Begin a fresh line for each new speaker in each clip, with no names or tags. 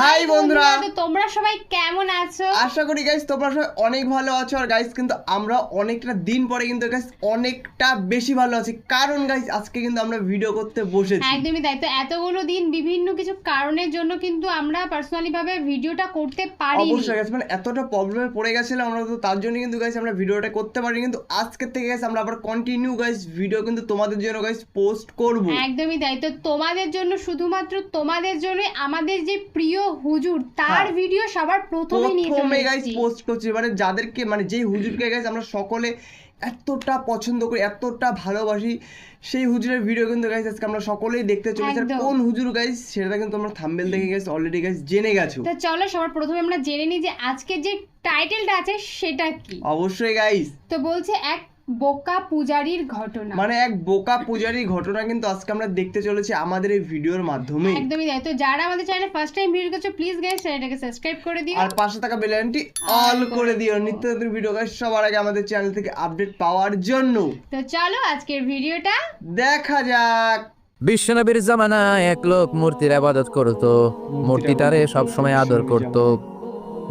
High বন্ধুরা,
তো তোমরা সবাই কেমন আছো?
আশা করি গাইস তোমরা সবাই অনেক ভালো আছো। আর গাইস কিন্তু আমরা অনেকটা দিন পরে কিন্তু গাইস অনেকটা বেশি ভালো আছি, কারণ গাইস আজকে কিন্তু আমরা ভিডিও করতে বসেছি।
একদমই তাই। তো এতগুলো দিন বিভিন্ন কিছু কারণের জন্য কিন্তু আমরা পার্সোনালি ভাবে ভিডিওটা করতে পারিনি।
অবশ্যই গাইস, মানে এতটা প্রবলেমে পড়ে গেছিলাম আমরা, তো তার জন্য কিন্তু গাইস আমরা ভিডিওটা করতে পারিনি। কিন্তু আজকের থেকে গাইস আমরা আবার কন্টিনিউ গাইস ভিডিও কিন্তু তোমাদের জন্য গাইস পোস্ট করব।
একদমই তাই। তো তোমাদের জন্য, শুধুমাত্র তোমাদের জন্য আমাদের যে প্রিয় হুজুর তার ভিডিও সবার প্রথমে নিয়ে চলে
গাইস
এসেছি।
পোস্ট করছি, মানে যাদেরকে, মানে যেই হুজুরকে গাইস আমরা সকলে এতটা পছন্দ করি, এতটা ভালোবাসি, সেই হুজুরের ভিডিও কিন্তু গাইস আজকে আমরা সকলেই দেখতে চলেছি। আর
একদম।
কোন হুজুর গাইস সেটা কিন্তু আমরা থাম্বনেল দেখে গাইস অলরেডি গাইস জেনে গেছো।
তো চলো সবার প্রথমে আমরা জেনে নিই যে আজকে যে টাইটেলটা আছে সেটা কি।
অবশ্যই গাইস,
তো বলছে এক বোকা পূজারীর ঘটনা।
মানে এক বোকা পূজারীর ঘটনা কিন্তু আজকে আমরা দেখতে চলেছি আমাদের এই ভিডিওর মাধ্যমে।
একদমই তাই। তো যারা আমাদের চ্যানেলে ফার্স্ট টাইম ভিডিও করছো, প্লিজ গাইস চ্যানেলটাকে সাবস্ক্রাইব করে দিও
আর পাশে থাকা বেল আইকনটি অল করে দিও নিত্য নতুন ভিডিও গাইস সবার আগে আমাদের চ্যানেল থেকে আপডেট পাওয়ার জন্য।
তো চলো আজকের ভিডিওটা
দেখা যাক।
বিশ্বনবীর জামানায় এক লোক মূর্তির আবাদত করতো, মূর্তিটারে সব সময় আদর করত,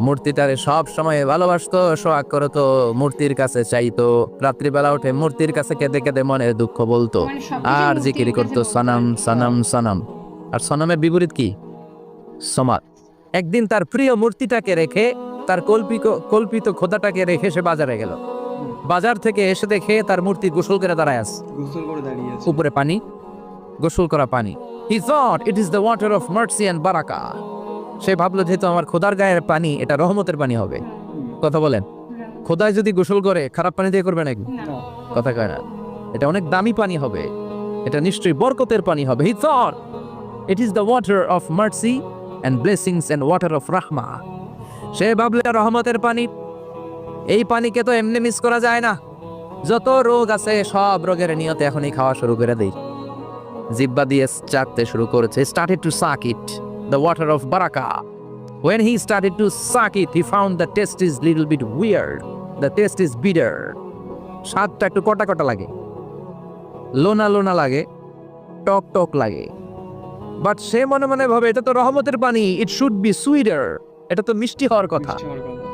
মূর্তিটারে সব সময় ভালোবাসতো, সোহাগ করতো, মূর্তির কাছে চাইতো, রাত্রিবেলা উঠে মূর্তির কাছে কেঁদে কেঁদে মনের দুঃখ বলতো
মানে সবকিছু
আর
মূর্তির
জিকির
কাছে
করতো
বলতো।
সনম সনম সনম। আর সনমের বিপরীত কি? সমাদ। একদিন তার প্রিয় মূর্তিটাকে রেখে, তার কল্পিত খোদাটাকে রেখে সে বাজারে গেল। বাজার থেকে এসে দেখে তার মূর্তি গোসল করে দাঁড়ায় আছে,
গোসল করে দাঁড়িয়ে আছে,
উপরে পানি, গোসল করা পানি। He thought it is the water of mercy and বারাকা। সে ভাবলো যেহেতু আমার খোদার গায়ের পানি, এটা রহমতের পানি হবে। কথা বলেন, খোদায় যদি গোসল করে খারাপ পানি দিয়ে করবে নাকি? কথা কয় না, এটা অনেক দামি পানি হবে, এটা নিশ্চয়ই বরকতের পানি হবে। He thought it is the water of mercy and blessings and water of rahma। সে ভাবলো এটা রহমতের পানি, এই পানিকে তো এমনি মিস করা যায় না। যত রোগ আছে সব রোগের নিয়তে এখনই খাওয়া শুরু করে দেই। জিব্বা দিয়ে চাটতে শুরু করেছে। Started to suck it, the water of baraka. When he started to suck it, he found the taste is little bit weird. The taste is bitter. স্বাদটা একটু কটা কটা লাগে, লোনা লোনা লাগে, টক টক লাগে। বাট সে মনে মনে ভাবে এটা তো রহমতের পানি, ইট শুড বি সুইটার। এটা তো মিষ্টি হওয়ার কথা।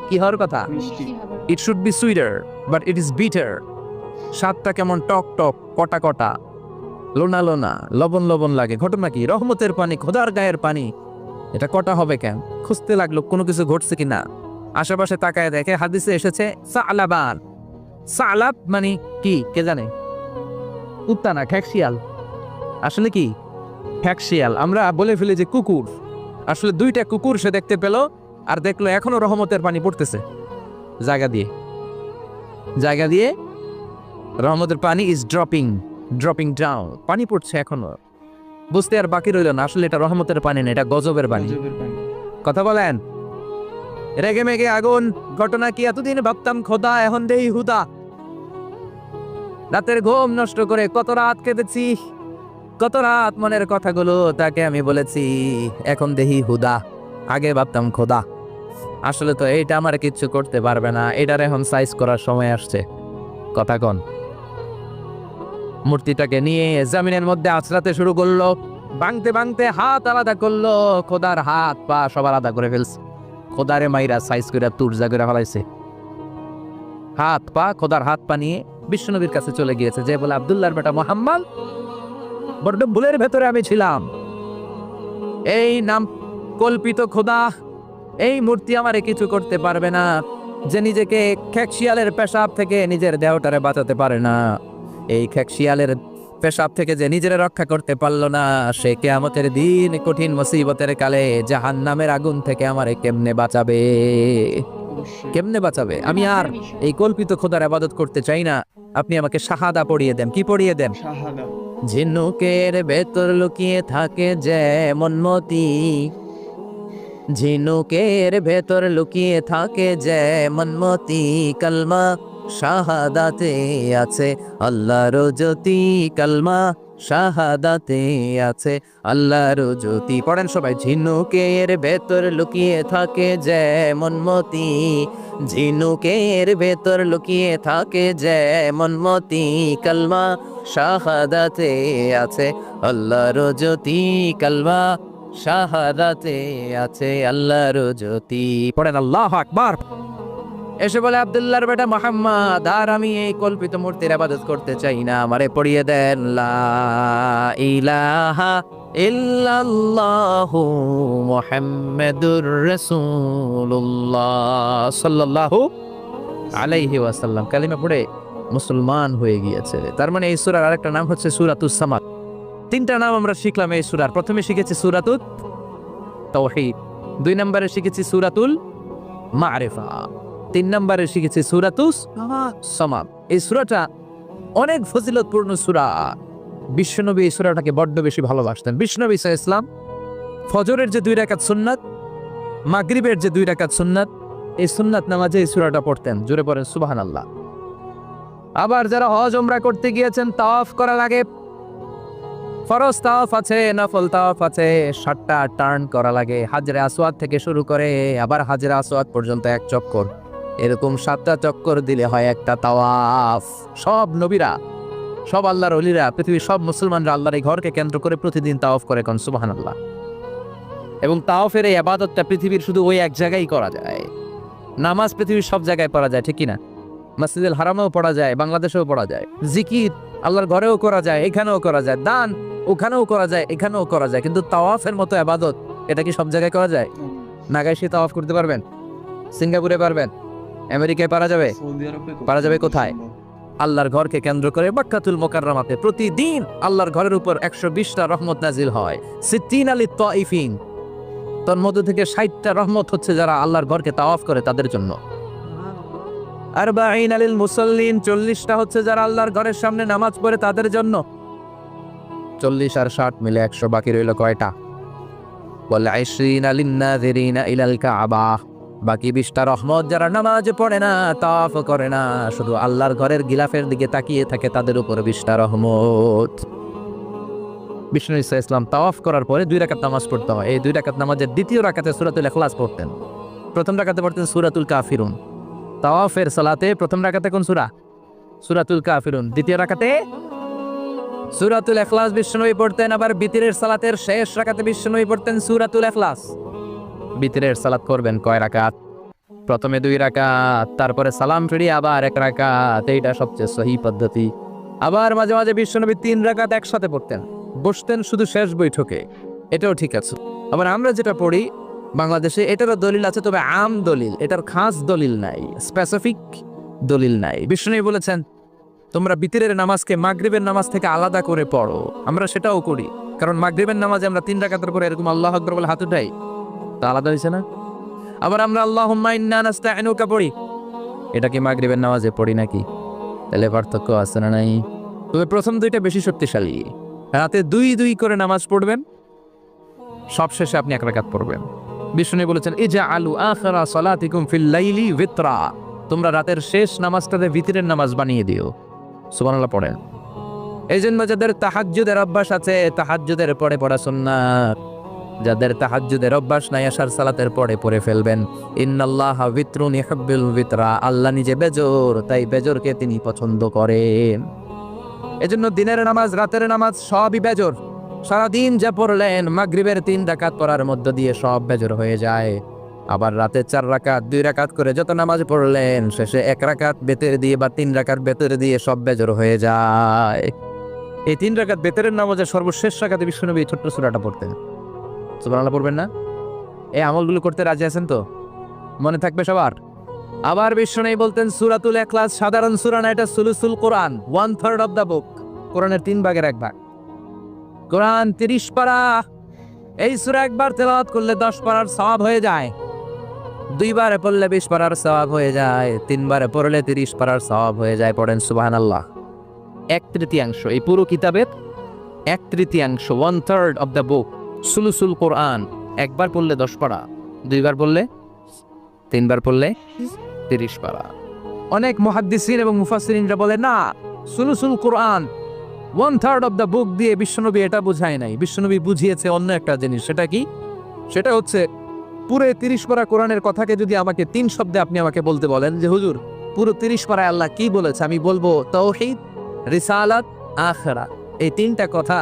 কি হওয়ার কথা?
মিষ্টি।
It should be sweeter, but it is bitter. স্বাদটা কেমন টক টক, কটা কটা, লোনা লোনা, লবণ লবণ লাগে। ঘটনা কি? রহমতের পানি, খোদার গায়ের পানি, এটা কটা হবে কেন? খুঁজতে লাগলো কোনো কিছু ঘটছে কিনা। আশেপাশে তাকায় দেখে হাদিসে এসেছে সালাবান। সালাব মানে কি কে জানে? কুত্তা না, খ্যাকশিয়াল। আসলে কি? খ্যাকশিয়াল। আমরা বলে ফেলি যে কুকুর, আসলে দুইটা কুকুর সে দেখতে পেল, আর দেখলো এখনো রহমতের পানি পড়তেছে জায়গা দিয়ে, জায়গা দিয়ে রহমতের পানি ইজ ড্রপিং ডাউন, পানি পড়ছে এখনো। বুঝতে আর বাকি রইল না, আসলে এটা রহমতের পানি না, এটা গজবের পানি। কথা বলেন, রেগে মেগে আগুন। ঘটনা কি? এতদিন ভাবতাম খোদা, এখন দেই হুদা। রাতের ঘুম নষ্ট করে কত রাত কেঁদেছি, কত রাত মনের কথাগুলো তাকে আমি বলেছি, এখন দেহি হুদা। আগে ভাবতাম খোদা, আসলে তো এইটা আমার কিচ্ছু করতে পারবে না, এটার এখন সাইজ করার সময় আসছে। কথা কন। মূর্তিটাকে নিয়ে জমিনের মধ্যে আছড়াতে শুরু করলো, ভাঙতে ভাঙতে হাত আলাদা করলো, খোদার হাত পা সব আলাদা করে ফেলছে। খোদারে মাইরা সাইজ করে তুরজা করে ফেলাইছে। হাত পা, খোদার হাত পা নিয়ে বিশ্বনবীর কাছে চলে গিয়েছে, যে বলে আব্দুল্লাহর বেটা মুহাম্মদ, বড্ড ভুলের ভেতরে আমি ছিলাম। এই নাম কল্পিত খোদা, এই মূর্তি আমারে কিছু করতে পারবে না। যে নিজেকে খ্যাকশিয়ালের পেশাব থেকে নিজের দেহটারে বাঁচাতে পারে না, এই খ্যাকশিয়ালের পেশাব থেকে যে নিজের রক্ষা করতে পারলো না, সে কিয়ামতের দিন কঠিন মুসিবতের কালে জাহান্নামের আগুন থেকে আমারে কেমনে বাঁচাবে? কেমনে বাঁচাবে? আমি আর এই কল্পিত খোদার ইবাদত করতে চাই না। আপনি আমাকে শাহাদা পড়িয়ে দেন। কি পড়িয়ে দেন?
শাহাদা।
ঝিনুকের ভেতর লুকিয়ে থাকে যেমন মতি, ঝিনুকের ভেতর লুকিয়ে থাকে যেমন মতি, কালমা শাহাদাতে আছে আল্লাহর জ্যোতি, কালমা শাহাদাতে আছে আল্লাহর জ্যোতি। পড়েন সবাই। ঝিনুকের ভেতর লুকিয়ে থাকে যেমন মতি, ঝিনুকের ভেতর লুকিয়ে থাকে যেমন মতি, কালমা শাহাদাতে আছে আল্লাহর জ্যোতি, কালমা শাহাদাতে আছে আল্লাহর জ্যোতি। পড়েন আল্লাহু আকবার। এসে বলে আব্দুল্লাহর বেটা মুহাম্মদ, আর আমি এই কল্পিত মূর্তির ইবাদত করতে চাই না, আমারে পড়িয়ে দেন লা ইলাহা ইল্লাল্লাহু মুহাম্মাদুর রাসূলুল্লাহ সাল্লাল্লাহু আলাইহি ওয়াসাল্লাম। কালিমা পড়ে মুসলমান হয়ে গিয়েছে। তার মানে এই সূরার আরেকটা নাম হচ্ছে সূরাতুস সামাদ। তিনটা নাম আমরা শিখলাম এই সূরার। প্রথমে শিখেছি সূরাতুত তাওহীদ, 2 নম্বরে শিখেছি সূরাতুল মারিফা, 3 নম্বরে শিখেছি সূরাতুস সামাদ। এই সূরাটা অনেক ফজিলতপূর্ণ সূরা। বিশ্বনবী এই সূরাটাকে বড্ড বেশি ভালোবাসতেন। বিশ্বনবী সাল্লাল্লাহু আলাইহি ওয়াসাল্লাম ফজরের যে 2 রাকাত সুন্নাত, মাগরিবের যে 2 রাকাত সুন্নাত, এই সুন্নাত নামাজে এই সূরাটা পড়তেন। জোরে পড়েন সুবহানাল্লাহ। আবার যারা হজ উমরা করতে গিয়েছেন, তাওয়াফ করার আগে ফরজ তাওয়াফ আছে, নফল তাওয়াফ আছে, 7টা টার্ন করা লাগে। হাজরে আসওয়াদ থেকে শুরু করে আবার হাজরে আসওয়াদ পর্যন্ত 1 চক্কর, এরকম 7টা চক্কর দিলে হয় একটা তাওয়াফ। সব নবীরা, সব আল্লাহর ওলিরা, পৃথিবীর সব মুসলমানরা আল্লাহর এই ঘরকে কেন্দ্র করে প্রতিদিন তাওয়াফ করে, কোন সুবহানাল্লাহ। এবং তাওয়াফের এই ইবাদতটা পৃথিবীর শুধু ওই এক জায়গায় করা যায়। নামাজ পৃথিবীর সব জায়গায় পড়া যায়, ঠিক কি না? মসজিদুল হারামেও পড়া যায়, বাংলাদেশেও পড়া যায়। জিকির আল্লাহর ঘরেও করা যায়, এখানেও করা যায়। দান ওখানেও করা যায়, এখানেও করা যায়। কিন্তু তাওয়াফের মতো ইবাদত, এটা কি সব জায়গায় করা যায়? নাগাইশে তাওয়াফ করতে পারবেন? সিঙ্গাপুরে পারবেন? আমেরিকায় পারা যাবে? পারা যাবে কোথায়? আল্লাহর ঘরকে কেন্দ্র করে মক্কাতুল মুকাররমাতে প্রতিদিন আল্লাহর ঘরের উপর 120টা রহমত নাজিল হয়। 60 আলি তাইফিন, তার মধ্যে থেকে 60টা রহমত হচ্ছে যারা আল্লাহর ঘরকে তাওয়াফ করে তাদের জন্য। 40 আলিল মুসাল্লিন, 40টা হচ্ছে যারা আল্লাহর ঘরের সামনে নামাজ পড়ে তাদের জন্য। 40 আর 60 মিলে 100, বাকি রইল কয়টা? বলে 20 আলিন নাযিরিনা ইলাল কাবা, বাকি 20টা রহমত যারা নামাজ পড়ে না, তাওয়াফ করে না, শুধু আল্লাহর ঘরের গিলাফের দিকে তাকিয়ে থাকে, তাদের উপর 20টা রহমত। বিষ্ণু ঈসা ইসলাম তাওয়াফ করার পরে 2 রাকাত নামাজ পড়তে হয়। এই 2 রাকাত নামাজের দ্বিতীয় রাকাতে সূরাতুল ইখলাস পড়তেন, প্রথম রাকাতে পড়তেন সূরাতুল কাফিরুন। তাওয়াফের সালাতে প্রথম রাকাতে কোন সূরা? সূরাতুল কাফিরুন। দ্বিতীয় রাকাতে সূরাতুল ইখলাস বিষ্ণুনবী পড়তেন। আবার বিতরের সালাতের শেষ রাকাতে বিষ্ণুনবী পড়তেন সূরাতুল ইখলাস। বিতরের সালাত করবেন কয় রাকাত? প্রথমে 2 রাকাত, তারপরে সালাম ফিরিয়ে আবার 1 রাকাত। এইটা সবচেয়ে সহি পদ্ধতি। আবার মাঝে মাঝে বিষ্ণুনবী 3 রাকাত একসাথে পড়তেন, বসতেন শুধু শেষ বৈঠকে, এটাও ঠিক আছে। আবার আমরা যেটা পড়ি বাংলাদেশে, এটারও দলিল আছে, তবে আম দলিল, এটার খাস দলিল নাই, স্পেসিফিক দলিল নাই। বিষ্ণুনবী বলেছেন তোমরা বিতরের নামাজকে মাগরিবের নামাজ থেকে আলাদা করে পড়ো। আমরা সেটাও করি, কারণ মাগরিবের নামাজে আমরা 3 রাকাতের পরে এরকম আল্লাহু আকবার বলে হাত উঠাই, তা আলাদা হয়েছে না? আবার আমরা আল্লাহুম্মা ইন্না নাস্তাইনুকা পড়ি, এটা কি মাগরিবের নামাজে পড়ি নাকি? তাহলে পার্থক্য আছে না নাই? তবে প্রথম 2টা বেশি শক্তিশালী। রাতে 2 করে নামাজ পড়বেন, সবশেষে আপনি 1 রাকাত পড়বেন। বিষ্ণু বলেছেন ইজআলু আখিরা সালাতিকুম ফিল লাইলি বিতরা, তোমরা রাতের শেষ নামাজটাকে বিতরের নামাজ বানিয়ে দিও। সুবহানাল্লাহ পড়েন। এই জন্য যাদের তাহাজ্জুদের অভ্যাস আছে, তাহাজ্জুদের পরে পড়া সুন্নাত। যাদের তাহাজ্জুদের অভ্যাস নাই, আশার সালাতের পরে পড়ে ফেলবেন। ইন্নাল্লাহা বিতরুন ইউহিব্বুল বিতরা, আল্লাহ নিজে বেজোর, তাই বেজোরকে তিনি পছন্দ করেন। এজন্য দিনের নামাজ, রাতের নামাজ সবই বেজোর। সারাদিন যা পড়লেন, মাগরিবের 3 রাকাত পড়ার মধ্য দিয়ে সব বেজোর হয়ে যায়। আবার রাতে 4 রাকাত, 2 রাকাত করে যত নামাজ পড়লেন, শেষে 1 রাকাত বেতের দিয়ে বা 3 রাকাত বেতের দিয়ে সব বেজোর হয়ে যায়। এই 3 রাকাত বেতের নামাজের সর্বশেষ রাকাতে বিষ্ণুনবী এই ছোট্ট সূরাটা পড়তেন। সুবহানাল্লাহ পড়বেন না? এই আমলগুলো করতে রাজি আছেন তো? মনে থাকবে সবার? আবার বিষ্ণুনবী বলতেন সূরাতুল ইখলাস সাধারণ সূরা না, এটা সুলুসুল কোরআন, 1/3 অফ দা বুক, কোরআনের 3 ভাগের 1 ভাগ। কোরআন 30 পারা। এই সূরা একবার তেলাওয়াত করলে 10 পারার সওয়াব হয়ে যায়, 2 বারে পড়লে 20 পারার সওয়াব হয়ে যায়, 3 বারে পড়লে 30 পারার সওয়াব হয়ে যায়। পড়েন সুবহানাল্লাহ। 1/3 এই পুরো কিতাবের 1/3, 1/3 অফ দা বুক সুলুসুল কোরআন। একবার পড়লে 10 পারা, 2 বার পড়লে, 3 বার পড়লে 30 পারা। অনেক মুহাদ্দিসিন এবং মুফাসসিরিনরা বলে না, সুলুসুল কোরআন 1/3 অফ দা বুক দিয়ে বিশ্বনবী এটা বুঝায় নাই। বিশ্বনবী বুঝিয়েছে অন্য একটা জিনিস। সেটা কি? সেটা হচ্ছে পুরো 30 পারা কোরআনের কথাকে যদি আমাকে 3 শব্দে আপনি আমাকে বলতে বলেন যে হুজুর পুরো 30 পারায় আল্লাহ কি বলেছে, আমি বলবো তাওহীদ, রিসালাত, আখিরাত। এই 3টা কথা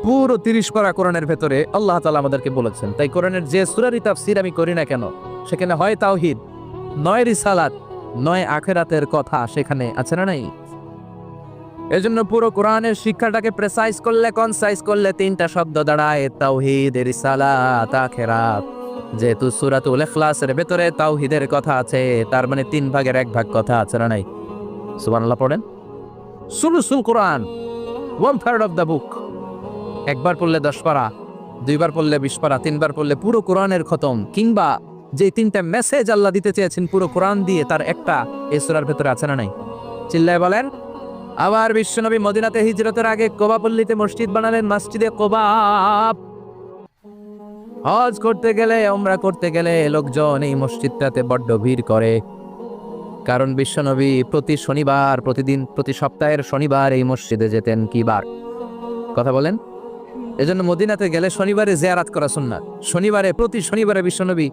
পুরো 30 পারা কোরআনের ভেতরে আল্লাহ তাআলা আমাদেরকে বলেছেন। তাই কোরআনের যে সূরারই তাফসীর আমি করি না কেন, সেখানে হয় তাওহীদ, নয় রিসালাত, নয় আখিরাতের কথা সেখানে আছে না নাই? এজন্য পুরো কোরআনের শিক্ষাটাকে প্রেসাইজ করলে, কনসাইজ করলে 3টা শব্দ দাঁড়ায়, তাওহীদ, রিসালাত, আখিরাত। যেহেতু সূরাতুল ইখলাসের ভেতরে তাওহীদের কথা আছে, তার মানে 3 ভাগের 1 ভাগ কথা আছে না নাই? সুবহানাল্লাহ পড়েন। সুলুসুল কোরআন, 1/3 অফ দ্য বুক। একবার পড়লে 10 পারা, 2বার পড়লে 20 পারা, 3বার পড়লে পুরো কোরআনের খতম। কিংবা যে 3টা মেসেজ আল্লাহ দিতে চেয়েছেন পুরো কোরআন দিয়ে, তার একটা এই সূরার ভেতরে আছে না নাই? চিল্লায় বলেন। আবার বিশ্বনবী মদিনাতে হিজরতের আগে কোবা পল্লীতে মসজিদ বানালেন, মসজিদে কোবা। হজ করতে গেলে, উমরা করতে গেলে লোকজন এই মসজিদটাতে বড্ড ভিড় করে, কারণ বিশ্বনবী প্রতি শনিবার, প্রতি সপ্তাহের শনিবার এই মসজিদে যেতেন। কি বার? কথা বলেন। এজন্য মদিনাতে গেলে শনিবারে জিয়ারাত করা সুন্নাত। প্রতি শনিবারে বিশ্বনবী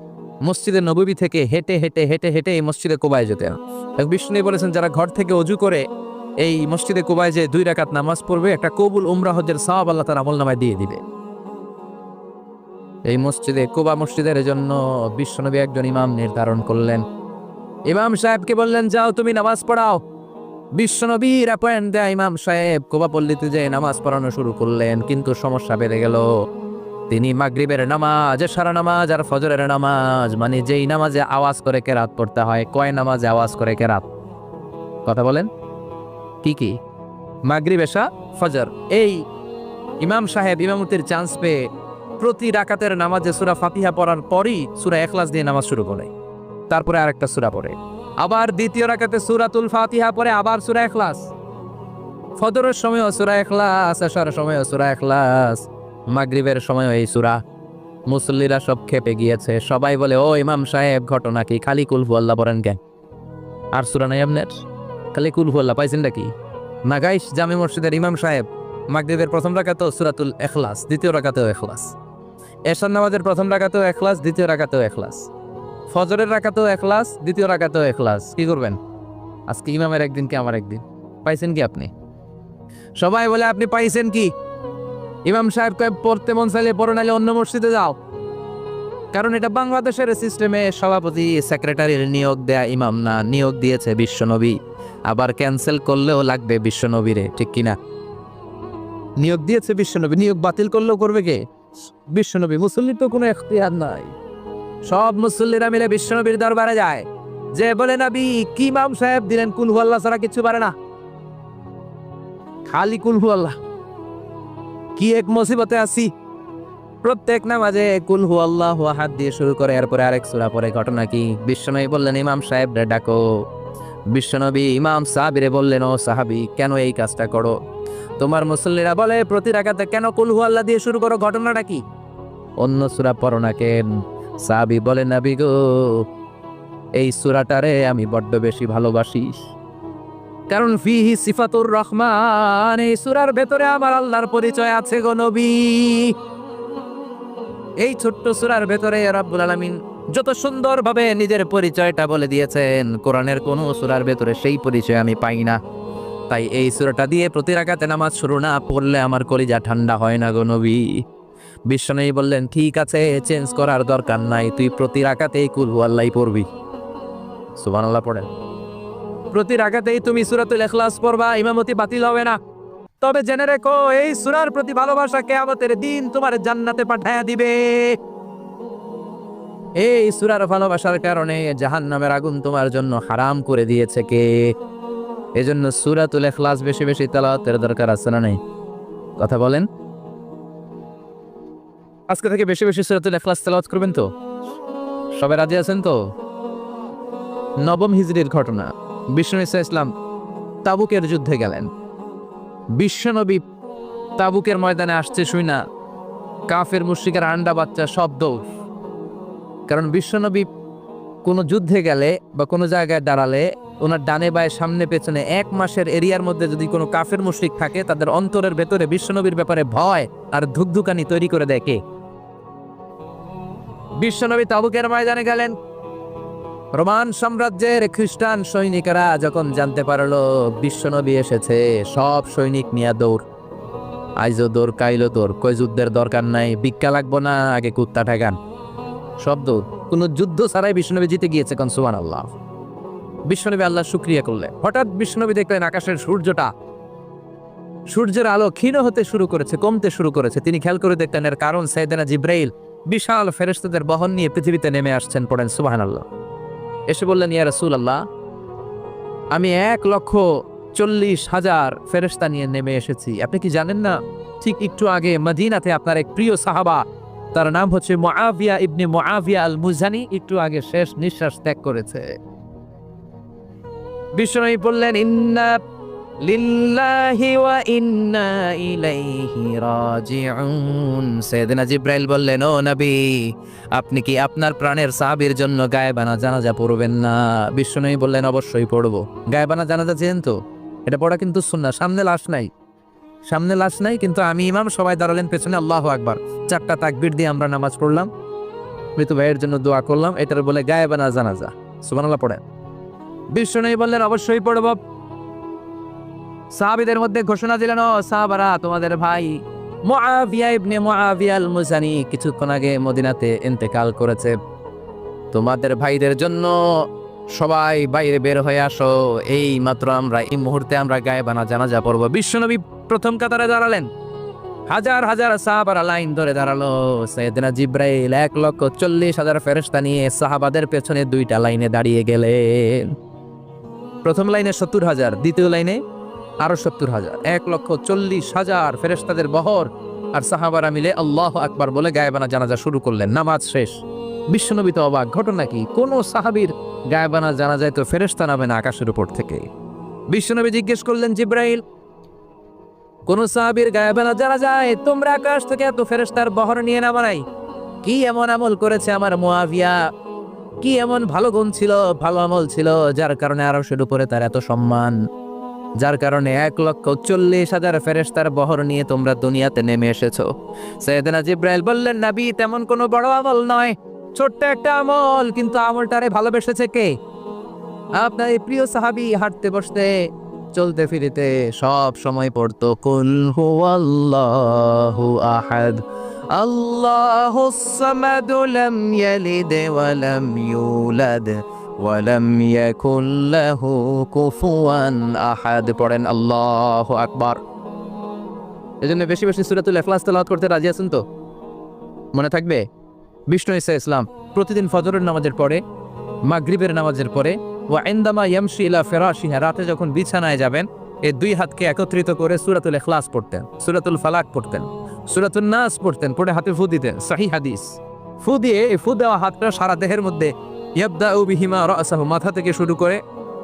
মসজিদে নববী থেকে হেঁটে হেঁটে হেঁটে হেঁটে এই মসজিদে কোবায় যেতেন। বিশ্বনবী বলেছেন, যারা ঘর থেকে ওযু করে এই মসজিদে কোবায় যে 2 রাকাত নামাজ পড়বে, একটা কবুল উমরা হজের সওয়াব আল্লাহ তাআলা আমলনামায় দিয়ে দিবে। এই মসজিদে, কোবা মসজিদের জন্য বিশ্বনবী একজন ইমাম নির্ধারণ করলেন। ইমাম সাহেবকে বললেন, যাও তুমি নামাজ পড়াও। বিশ্বনবীর অ্যাপয়েন্ট দেয়া ইমাম সাহেব কোবা পল্লীতে যে নামাজ পড়ানো শুরু করলেন, কিন্তু সমস্যা বেড়ে গেল। তিনি মাগরিবের নামাজ, এশার নামাজ আর ফজরের নামাজ, মানে যেই নামাজে আওয়াজ করে কেরাত পড়তে হয়, কয় নামাজে আওয়াজ করে কেরাত? কথা বলেন। কি কি? মাগরিব, এশা, ফজর। এই ইমাম সাহেব ইমামতির চান্স পেয়ে প্রতি রাকাতের নামাজে সূরা ফাতিহা পড়ার পরই সূরা ইখলাস দিয়ে নামাজ শুরু করে, তারপরে আরেকটা সূরা পড়ে, আবার দ্বিতীয় রাকাতে সূরাতুল ফাতিহা পড়ে, আবার সূরা ইখলাস। ফজরের সময়ও সূরা ইখলাস, এশার সময়ও সূরা ইখলাস, মাগরিবের সময়ও এই সূরা। মুসল্লিরা সব খেপে গিয়েছে। সবাই বলে, ও ইমাম সাহেব, ঘটনা কি? খালি কুল হু আল্লাহ পড়েন কেন? আর সূরা নাই আপনার? খালি কুল হু আল্লাহ পাইছেন নাকি? না গাইস, জামে মসজিদের ইমাম সাহেব মাগরিবের প্রথম রাকাতেও সূরাতুল ইখলাস, দ্বিতীয় রাকাতেও ইখলাস। এশার নামাজের প্রথম রাকাতেও ইখলাস, দ্বিতীয় রাকাতেও ইখলাস। ফজরের রাকাতেও ইখলাস, দ্বিতীয় রাকাতেও ইখলাস। কি করবেন? আজকে ইমামের একদিন কি আমার একদিন? পাইছেন কি আপনি? সবাই বলে, আপনি পাইছেন কি? ইমাম সাহেব কয়, পড়তে মন চাইলে পড়ো, নাইলে অন্য মসজিদে যাও। কারণ এটা বাংলাদেশের সিস্টেমে সভাপতি সেক্রেটারির নিয়োগ দেয়া ইমাম না, নিয়োগ দিয়েছে বিশ্বনবী। আবার ক্যান্সেল করলেও লাগবে বিশ্বনবীরে, ঠিক কিনা? নিয়োগ দিয়েছে বিশ্বনবী, নিয়োগ বাতিল করলেও করবে কে? বিশ্বনবী। মুসল্লির তো কোনো এখতিয়ার নাই। সব মুসল্লিরা মিলে বিশ্বনবীর দরবারে যায়, যে বলে, নবী, কি ইমাম সাহেব দিলেন, কুল হু আল্লাহ ছাড়া কিছু পারে না, খালি কুল হু আল্লাহ। কি এক মুসিবতে আছি। প্রত্যেক নামাজে কুল হু আল্লাহ আহাদ দিয়ে শুরু করে, এরপরে আরেক সূরা পড়ে। ঘটনা কি? বিশ্বনবী বললেন, ইমাম সাহেব রে ডাকো। বিশ্বনবী ইমাম সাহাবীরে বললেন, ও সাহাবী, কেন এই কাজটা করো? তোমার মুসল্লিরা বলে, প্রতি রাকাতে কেন কুল হু আল্লাহ দিয়ে শুরু করো? ঘটনাটা কি? অন্য সূরা পড়ো না কেন? সাহাবী বলে, নবী গো, এই সূরাটারে আমি বড্ড বেশি ভালোবাসি, কারণ ফিহি সিফাতুর রহমান, এই সূরার ভেতরে আমার আল্লাহর পরিচয় আছে গো নবী। এই ছোট্ট সূরার ভেতরে রব্বুল আলামিন যত সুন্দরভাবে নিজের পরিচয়টা বলে দিয়েছেন, কোরআনের কোন সূরার ভেতরে সেই পরিচয় আমি পাই না। তাই এই সূরাটা দিয়ে প্রতি রাকাতে নামাজ শুরু না পড়লে আমার কলিজা ঠান্ডা হয় না গো নবী। বিশ্বনবী বললেন, ঠিক আছে, চেঞ্জ করার দরকার নাই, তুই প্রতি রাকাতেই কুল হু আল্লাহ পড়বি। সুবহানাল্লাহ পড়েন। প্রতি রাকাতেই তুমি সূরাতুল ইখলাস পড়বা, ইমামতি বাতিল হবে না। তবে জেনে রেখো, এই সূরার প্রতি ভালোবাসা কিয়ামতের দিন তোমার জান্নাতে পাঠায়া দিবে। এই সূরার ভালোবাসার কারণে জাহান্নামের আগুন তোমার জন্য হারাম করে দিয়েছে কে? এজন্য সূরাতুল ইখলাস বেশি বেশি তেলাওয়াতের দরকার আছে না নাই? কথা বলেন। আজকে থেকে বেশি বেশি সূরাতুল ইখলাস তেলাওয়াত করবেন তো? সবাই রাজি আছেন তো? নবম হিজরির ঘটনা। বিশ্বনবী সাল্লাল্লাহু আলাইহি ওয়াসাল্লাম তাবুকের যুদ্ধে গেলেন। বিশ্বনবী তাবুকের ময়দানে আসছে শুই না, কাফের মুশরিকের আন্ডা বাচ্চা সব দৌড়। কারণ বিশ্বনবী কোনো যুদ্ধে গেলে বা কোনো জায়গায় দাঁড়ালে ওনার ডানে বায়ে সামনে পেছনে 1 মাসের এরিয়ার মধ্যে যদি কোনো কাফের মুশরিক থাকে, তাদের অন্তরের ভেতরে বিশ্বনবীর ব্যাপারে ভয় আর ধুকধুকানি তৈরি করে দেয় কে? বিশ্বনবী তাবুকের ময়দানে গেলেন। রোমান সাম্রাজ্যের খ্রিস্টান সৈনিকেরা যখন জানতে পারলো বিশ্বনবী এসেছে, সব সৈনিক নিয়ে দৌড়। আইজো দৌড় কাইলো দৌড়, কই যুদ্ধের দরকার নাই, ভিক্ষা লাগবো না, আগে কুত্তা ঠেকান, সব দৌড়। কোনো যুদ্ধ ছাড়াই বিষ্ণুনবী জিতে গিয়েছে, কোন সুবহানাল্লাহ। বিষ্ণুনবী আল্লাহ শুকরিয়া করলেন। হঠাৎ বিষ্ণুনবী দেখলেন আকাশের সূর্যের আলো ক্ষীণ হতে শুরু করেছে, কমতে শুরু করেছে। তিনি খেয়াল করে দেখলেন এর কারণ সাইয়েদনা জিব্রাইল বিশাল ফেরেশতাদের বহন নিয়ে পৃথিবীতে নেমে আসছেন। পড়েন সুবহানাল্লাহ। এসে বললেন, ইয়া রাসূলুল্লাহ, আমি 1,40,000 ফেরেশতা নিয়ে নেমে এসেছি। আপনি কি জানেন না, ঠিক একটু আগে মদিনাতে আপনার এক প্রিয় সাহাবা, তার নাম হচ্ছে মুআবিয়া ইবনে মুআবিয়া আল মুজানি, একটু আগে শেষ নিঃশ্বাস ত্যাগ করেছে। বিষ্ণু বললেন, ইন্না লিল্লাহি ওয়া ইন্না ইলাইহি রাজিউন। সাইয়েদনা জিব্রাইল বললেন, ও নবী, আপনি কি আপনার প্রাণের সাহাবীর জন্য গায়েবানা জানাজা পড়বেন না? বিষ্ণু বললেন, অবশ্যই পড়বো। গায়েবানা জানাজা চেন তো, এটা পড়া কিন্তু সুন্নাহ। সামনে লাশ নাই, কিন্তু আমি ইমাম, সবাই দাঁড়ালেন পেছনে, আল্লাহু আকবার, 4টা তাকবীর দিয়ে আমরা নামাজ পড়লাম, মৃত ভাইয়ের জন্য দোয়া করলাম, এটার বলে গায়েবানা জানাজা। সুবহানাল্লাহ পড়েন। বিষ্ণু বললেন, অবশ্যই পড়ব। সাহাবীদের মধ্যে ঘোষণা দিলেন, ও সাহাবারা, তোমাদের ভাই মুআবিয়া ইবনে মুআবিয়া আল মুজানি কিছুক্ষণ আগে মদিনাতে ইন্তেকাল করেছে। তোমাদের ভাইদের জন্য সবাই বাইরে বের হয়ে আসো, এই মাত্র এই মুহূর্তে আমরা গায়েবানা জানাজা পড়ব। বিশ্বনবী প্রথম কাতারে দাঁড়ালেন, হাজার হাজার সাহাবারা লাইন ধরে দাঁড়ালো। সাইয়েদনা জিব্রাইল 1,40,000 ফেরেশতা নিয়ে সাহাবাদের পেছনে 2টা লাইনে দাঁড়িয়ে গেলেন। প্রথম লাইনে 70,000, দ্বিতীয় লাইনে আরো 70,000, 1,40,000 ফেরেশতাদের বহর। আর সাহাবারা মিলে আল্লাহু আকবার বলে গায়েবানা জানাজা শুরু করলেন। নামাজ শেষ। বিশ্বনবী তো অবাক, ঘটনা কি? কোন সাহাবীর গায়েবানা জানাজায় তো ফেরেশতা নামে না আকাশের উপর থেকে। বিশ্বনবী জিজ্ঞেস করলেন, জিব্রাইল, কোন সাহাবীর গায়েবানা জানাজায় তোমরা আকাশ থেকে এত ফেরেশতার বহর নিয়ে নামা নাই? কি এমন আমল করেছে আমার মুআবিয়া? কি এমন ভালো গুণ ছিল, ভালো আমল ছিল, যার কারণে আরশের উপরে তার এত সম্মান, যার কারণে 1,40,000 ফেরেশতার বহর নিয়ে তোমরা দুনিয়াতে নেমে এসেছো? সাইয়েদনা জিব্রাইল বললেন, নবী, তেমন কোনো বড় আমল নয়, ছোট্ট একটা আমল, কিন্তু আমলটারে ভালোবেসেছে কে? আপনার এই প্রিয় সাহাবী হাঁটতে বসতে চলতে ফিরিতে সব সময় পড়তো, কুল হুয়াল্লাহু আহাদ, আল্লাহুস সামাদ, লাম ইয়ালিদ ওয়া লাম ইউলাদ ওয়া লাম ইয়াকুল লাহু কুফুয়ান আহাদ। পড়েন আল্লাহু আকবার। এজন্য বেশি বেশি সূরাতুল ইখলাস তেলাওয়াত করতে রাজি আছেন তো? মনে থাকবে? বিষ্ণু ঈসা ইসলাম প্রতিদিন ফজরের নামাজের পরে, মাগরিবের নামাজের পরে, ওয়া ইনদামা ইয়ামশি ইলা ফিরাশিহি, রাতে যখন বিছানায় যাবেন, এই 2 হাতকে একত্রিত করে সূরাতুল ইখলাস পড়তেন, সূরাতুল ফালাক পড়তেন, সূরাতুন নাস পড়তেন, পড়ে হাতে ফু দিতেন। সহিহ হাদিস। ফু দিয়ে এই ফু দেওয়া হাতটা সারা দেহের মধ্যে ইয়াবদাউ বিহিমা রাসাহু, মাথা থেকে শুরু করে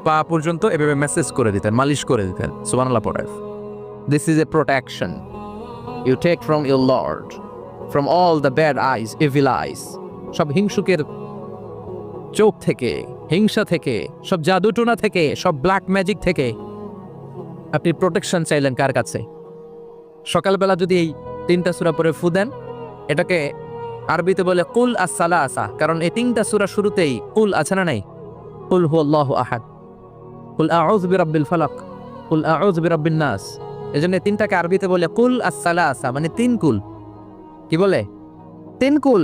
পা পর্যন্ত এভাবে মেসেজ করে দিতেন, মালিশ করে দিতেন। সুবহানাল্লাহ পড়েন। This is a protection you take from your Lord, from all the bad eyes, evil eyes, সব হিংসুকের চোখ থেকে, হিংসা থেকে, সব জাদুটোনা থেকে, সব ব্ল্যাক ম্যাজিক থেকে আপনি প্রোটেকশন চাইলেন কার কাছে? সকালবেলা যদি এই 3টা সূরা পড়ে ফু দেন, এটাকে আরবিতে বলে কুল আস-সালাসা, কারণ এই 3টা সূরা শুরুতেই কুল আছে না নাই? কুল হুয়াল্লাহু আহাদ, কুল আউযু বিরাব্বিল ফালাক, কুল আউযু বিরাব্বিন নাস। এজন্য 3টাকে আরবিতে বলে কুল আস-সালাসা, মানে 3 কুল। কি বলে? 3 কুল।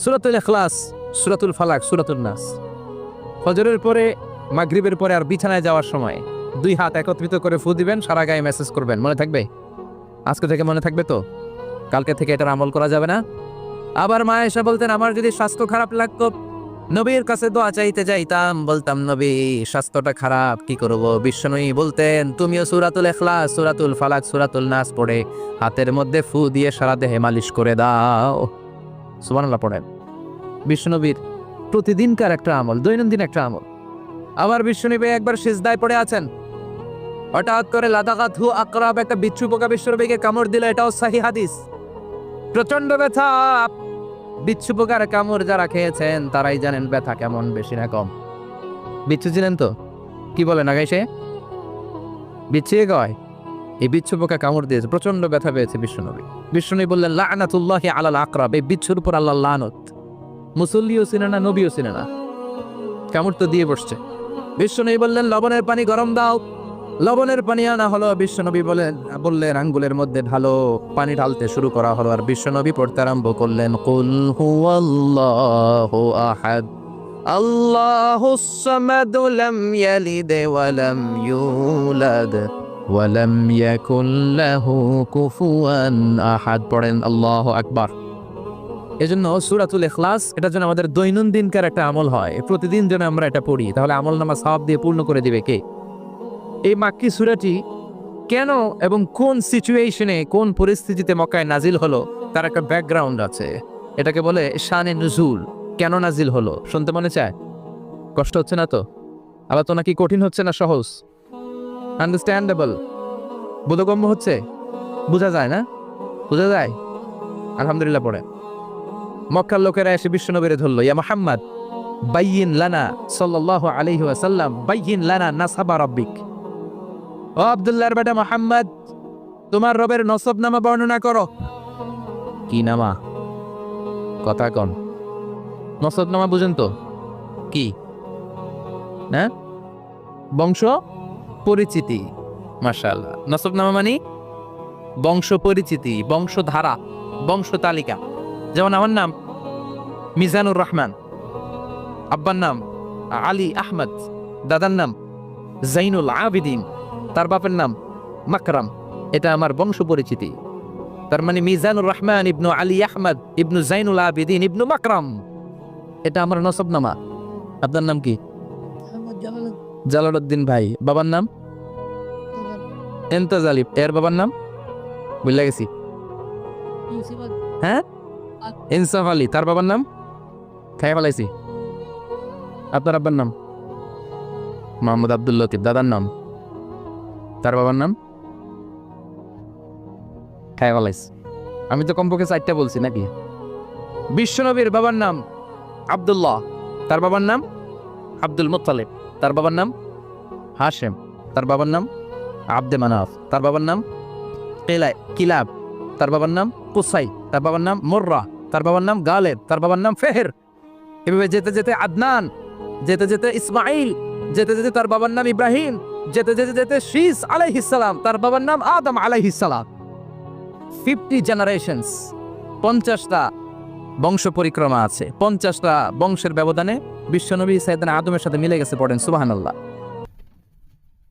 সূরাতুল ইখলাস, সূরাতুল ফালাক, সূরাতুন নাস। ফজরের পরে, মাগরিবের পরে আর বিছানায় যাওয়ার সময় 2 হাত একত্রিত করে ফু দিবেন, সারা গায়ে মেসেজ করবেন। মনে থাকবে? আজকে থেকে মনে থাকবে তো? কালকে থেকে এটার আমল করা যাবে না? আবার মা এসে বলতেন, আমার যদি স্বাস্থ্য খারাপ লাগতো, নবীর কাছে দোয়া চাইতে যাইতাম, বলতাম, নবী, স্বাস্থ্যটা খারাপ, কি করব? বিশ্বনবী বলতেন, তুমিও সূরাতুল ইখলাস, সূরাতুল ফালাক, সূরাতুল নাস পড়ে হাতের মধ্যে ফু দিয়ে সারা দেহে মালিশ করে দাও। সুবহানাল্লাহ পড়েন। বিশ্বনবীর প্রতিদিনকার একটা আমল, দৈনন্দিন একটা আমল। আবার বিশ্বনবী একবার সিজদায় পড়ে আছেন, হঠাৎ করে লাদাগাতহু আকরাব, একটা বিচ্ছু পোকা বিশ্বনবীকে কামড় দিল। এটাও সহিহ হাদিস। প্রচন্ড ব্যথা। বিচ্ছু পোকার কামড় যারা খেয়েছেন তারাই জানেন ব্যথা কেমন, বেশি না কম। বিচ্ছু ছিলেন তো? কি বলে না গাইছে? বিচ্ছিয়ে কয় এই বিচ্ছু পোকা কামড় দিয়েছে, প্রচন্ড ব্যথা পেয়েছে বিশ্বনবী। বিশ্বনবী বললেন, লা'নাতুল্লাহি আলাল আকরাব, এই বিচ্ছুর উপর আল্লাহর লানত। মুসল্লিও চিনে না, নবীও চিনে না, কামড় তো দিয়ে বসছে। বিশ্বনবী বললেন, লবণের পানি গরম দাও, লবণের পানি আনা হলো, বিশ্বনবী বললেন আঙ্গুলের মধ্যে ঢালো, পানি ঢালতে শুরু করা হলো, আর বিশ্বনবী পড়তে আরম্ভ করলেন কুল হুয়াল্লাহু আহাদ আল্লাহুস সামাদ লাম ইয়ালিদ ওয়া লাম ইউলাদ ওয়া লাম ইয়াকুল লাহু কুফুয়ান আহাদ। পড়েন আল্লাহু আকবার। এজন্য সূরাতুল ইখলাস এটার জন্য আমাদের দৈনন্দিনকার একটা আমল হয়, প্রতিদিন যেন আমরা এটা পড়ি, তাহলে আমলনামা সওয়াব দিয়ে পূর্ণ করে দিবে কে? এই মাক্কি সূরাটি কেন এবং কোন সিচুয়েশনে, কোন পরিস্থিতিতে মক্কায় নাজিল হলো তার একটা ব্যাকগ্রাউন্ড আছে। এটাকে বলে শানে নুজুল। কেন নাজিল হলো শুনতে মনে চায়? কষ্ট হচ্ছে না তো? আবার তো নাকি কঠিন হচ্ছে না, সহজ, আন্ডারস্ট্যান্ডেবল, বোধগম্য হচ্ছে? বোঝা যায় না? বোঝা যায়? আলহামদুলিল্লাহ। পড়ে মক্কার লোকেরা এসে বিশ্বনবীরে ধরলো, ইয়া মুহাম্মদ বাইয়িন লানা সাল্লাল্লাহু আলাইহি ওয়াসাল্লাম বাইয়িন লানা নাসাবা রাব্বিক। ও আব্দুল্লাহর বেটা মুহাম্মদ, তোমার রবের নসবনামা বর্ণনা করো। কি নামা? কথা কন। নসবনামা বুঝেন তো কি? না, বংশ পরিচিতি। মাশাআল্লাহ। নসবনামা মানে বংশ পরিচিতি, বংশধারা, বংশ তালিকা। যেমন আমার নাম মিজানুর রহমান, আব্বার নাম আলী আহমদ, দাদার নাম জাইনুল আবিদিন, তার বাপের নাম মাকরাম। এটা আমার বংশ পরিচিতি। তার মানে মিজানুর রহমান ইবনু আলী আহমদ ইবনু জাইনুল আবিদিন ইবনু মাকরাম, এটা আমার নসবনামা। আপনার নাম কি? জালালউদ্দিন ভাই। বাবার নাম ইমতাজ আলী। এর বাবার নাম বুঝলা গেছি। হ্যাঁ, ইনসাফ আলী। তার বাবার নাম খাই ফেলাইছি। আপনার আব্বার নাম মোহাম্মদ আব্দুল লতিফ। দাদার নাম, তার বাবার নাম খাই ফেলাইছি। আমি তো কমপক্ষে 4টা বলছি নাকি? বিশ্বনবীর বাবার নাম আব্দুল্লাহ, তার বাবার নাম আব্দুল মুত্তালিব, তার বাবার নাম হাশেম, তার বাবার নাম আব্দে মানাফ, তার বাবার নাম কিলাব, তার বাবার নাম কুসাই, তার বাবার নাম মুররা, তার বাবার নাম গালেব, তার বাবার নাম ফেহের। এভাবে যেতে যেতে আদনান, যেতে যেতে ইসমাইল, যেতে যেতে তার বাবার নাম ইব্রাহিম, যেতে যেতে যেতে শীস আলাইহিস সালাম, তার বাবার নাম আদম আলাইহিস সালাম। 50 জেনারেশনস, 50টা বংশ পরিক্রমা আছে। 50টা বংশের ব্যবধানে বিশ্বনবী সাইয়েদনা আদমের সাথে মিলে গেছে। পড়েন সুবহানাল্লাহ।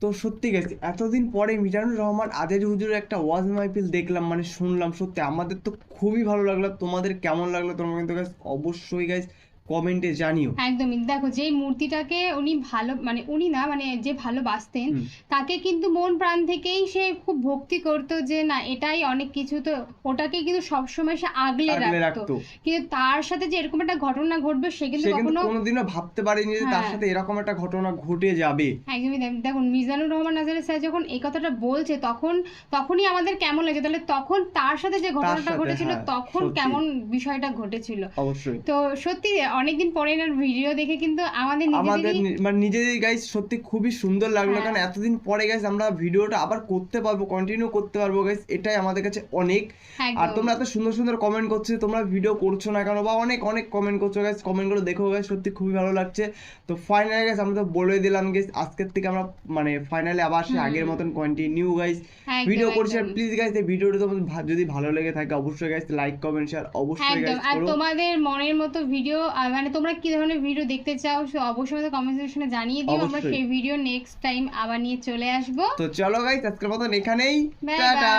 তো সত্যি গেছি এতদিন পরে মিজানুর রহমান আদের হুজুরের একটা ওয়াজ মাহফিল দেখলাম, মানে শুনলাম, সত্যি আমাদের তো খুবই ভালো লাগলো। তোমাদের কেমন লাগলো তোমরা কিন্তু গাইস অবশ্যই গাইস কমেন্টে জানিও।
একদমই। দেখো, যেই মূর্তিটাকে উনি ভালো, মানে উনি না, মানে যে ভালোবাসতেন, তাকে কিন্তু মন প্রাণ থেকেই সে খুব ভক্তি করতো, যে না এটাই অনেক কিছু, তো ওটাকে কিন্তু সবসময় সে আগলে রাখতো। কিন্তু তার সাথে যে এরকম একটা ঘটনা ঘটবে সে কিন্তু
কোনোদিনও ভাবতে পারেনি যে তার সাথে এরকম একটা ঘটনা ঘটে যাবে।
একদমই। দেখুন, মিজানুর রহমান আজহারি স্যার যখন এই কথাটা বলছে তখনই আমাদের কেমন লাগে, তাহলে তখন তার সাথে যে ঘটনাটা ঘটেছিল তখন কেমন বিষয়টা ঘটেছিল।
অবশ্যই।
তো সত্যি অনেকদিন পরে এর ভিডিও দেখে কিন্তু আমাদের
নিজেদের গাইস সত্যি খুবই সুন্দর লাগলো, কারণ এতদিন পরে গাইস আমরা ভিডিওটা আবার করতে পারবো, কন্টিনিউ করতে পারবো গাইস, এটাই আমাদের কাছে অনেক। আর তোমরা এত সুন্দর সুন্দর কমেন্ট করছো, তোমরা ভিডিও করছো না কেন, বা অনেক অনেক কমেন্ট করছো গাইস, কমেন্টগুলো দেখো গাইস, সত্যি খুবই ভালো লাগছে। তো ফাইনালি গাইস আমরা তো বলে দিলাম গাইস আজকের থেকে আমরা মানে ফাইনালি আবার সে আগের মতন কন্টিনিউ গাইস ভিডিও করছি। আর প্লিজ গাইস এই ভিডিওটা তোমাদের যদি ভালো লেগে থাকে অবশ্যই গাইস লাইক কমেন্ট শেয়ার অবশ্যই গাইস করো।
আর তোমাদের মনের মতো ভিডিও, মানে তোমরা কি ধরনের ভিডিও দেখতে চাও অবশ্যই আমাদের কমেন্ট সেকশনে জানিয়ে দিও, আমরা সেই ভিডিও নেক্সট টাইম আবার নিয়ে চলে আসবো।
তো চলো গাইস আজকের মতন এখানেই টাটা।